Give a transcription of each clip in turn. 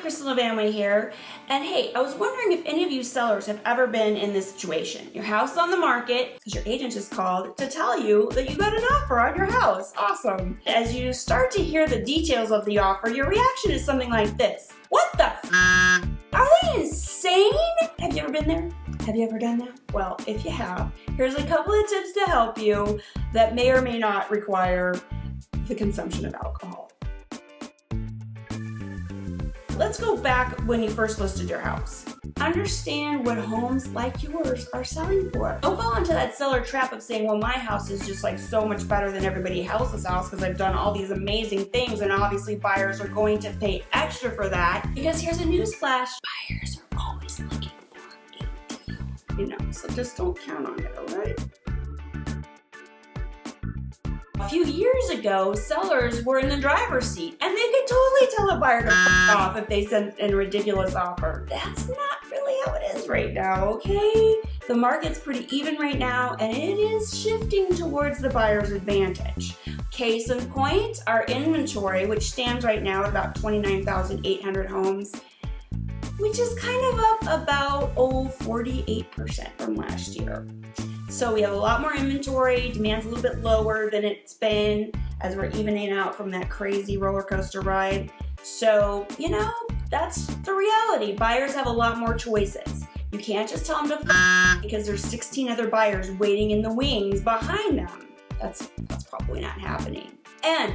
Kristin LaVanway here, and hey, I was wondering if any of you sellers have ever been in this situation. Your house is on the market because your agent just called to tell you that you got an offer on your house. Awesome. As you start to hear the details of the offer, your reaction is something like this. What the f***? Are they insane? Have you ever been there? Have you ever done that? Well, if you have, here's a couple of tips to help you that may or may not require the consumption of alcohol. Let's go back when you first listed your house. Understand what homes like yours are selling for. Don't fall into that seller trap of saying, well, my house is just like so much better than everybody else's house because I've done all these amazing things, and obviously buyers are going to pay extra for that. Because here's a newsflash, buyers are always looking for a deal. So just don't count on it, all right? A few years ago, sellers were in the driver's seat, and they could totally tell a buyer to f*** off if they sent in a ridiculous offer. That's not really how it is right now, okay? The market's pretty even right now, and it is shifting towards the buyer's advantage. Case in point, our inventory, which stands right now at about 29,800 homes, which is kind of up about 48% from last year. So we have a lot more inventory, demand's a little bit lower than it's been as we're evening out from that crazy roller coaster ride. So, that's the reality. Buyers have a lot more choices. You can't just tell them to f*** because there's 16 other buyers waiting in the wings behind them. That's probably not happening. And,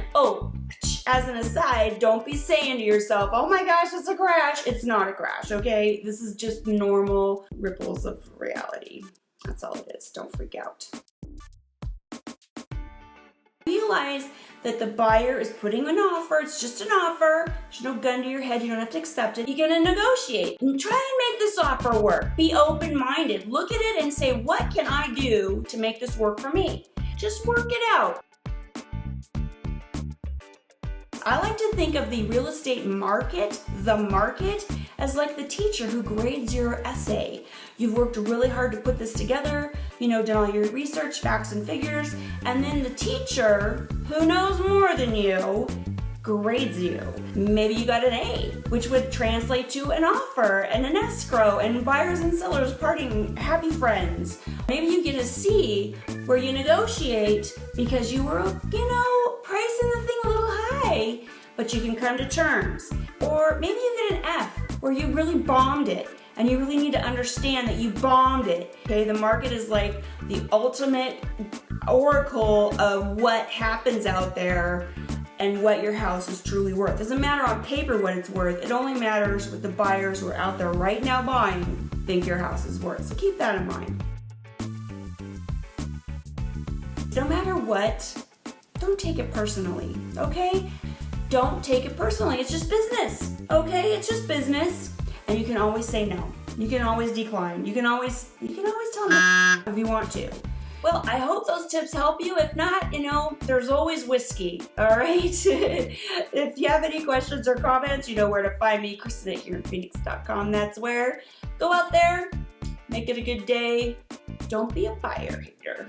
as an aside, don't be saying to yourself, oh my gosh, it's a crash. It's not a crash, okay? This is just normal ripples of reality. That's all it is. Don't freak out. Realize that the buyer is putting an offer. It's just an offer. There's no gun to your head. You don't have to accept it. You're going to negotiate and try and make this offer work. Be open-minded. Look at it and say, what can I do to make this work for me? Just work it out. I like to think of the real estate market, as like the teacher who grades your essay. You've worked really hard to put this together, done all your research, facts and figures, and then the teacher, who knows more than you, grades you. Maybe you got an A, which would translate to an offer and an escrow and buyers and sellers parting happy friends. Maybe you get a C where you negotiate because you were, pricing the thing a little high, but you can come to terms. Or maybe you get an F where you really bombed it and you really need to understand that you bombed it. Okay, the market is like the ultimate oracle of what happens out there and what your house is truly worth. It doesn't matter on paper what it's worth. It only matters what the buyers who are out there right now buying think your house is worth. So keep that in mind. No matter what, don't take it personally, okay? Don't take it personally. It's just business, okay? It's just business. And you can always say no. You can always decline. You can always tell them if you want to. Well, I hope those tips help you. If not, there's always whiskey, all right? If you have any questions or comments, you know where to find me, Kristin at hereinphoenix.com. That's where. Go out there, make it a good day. Don't be a buyer hater.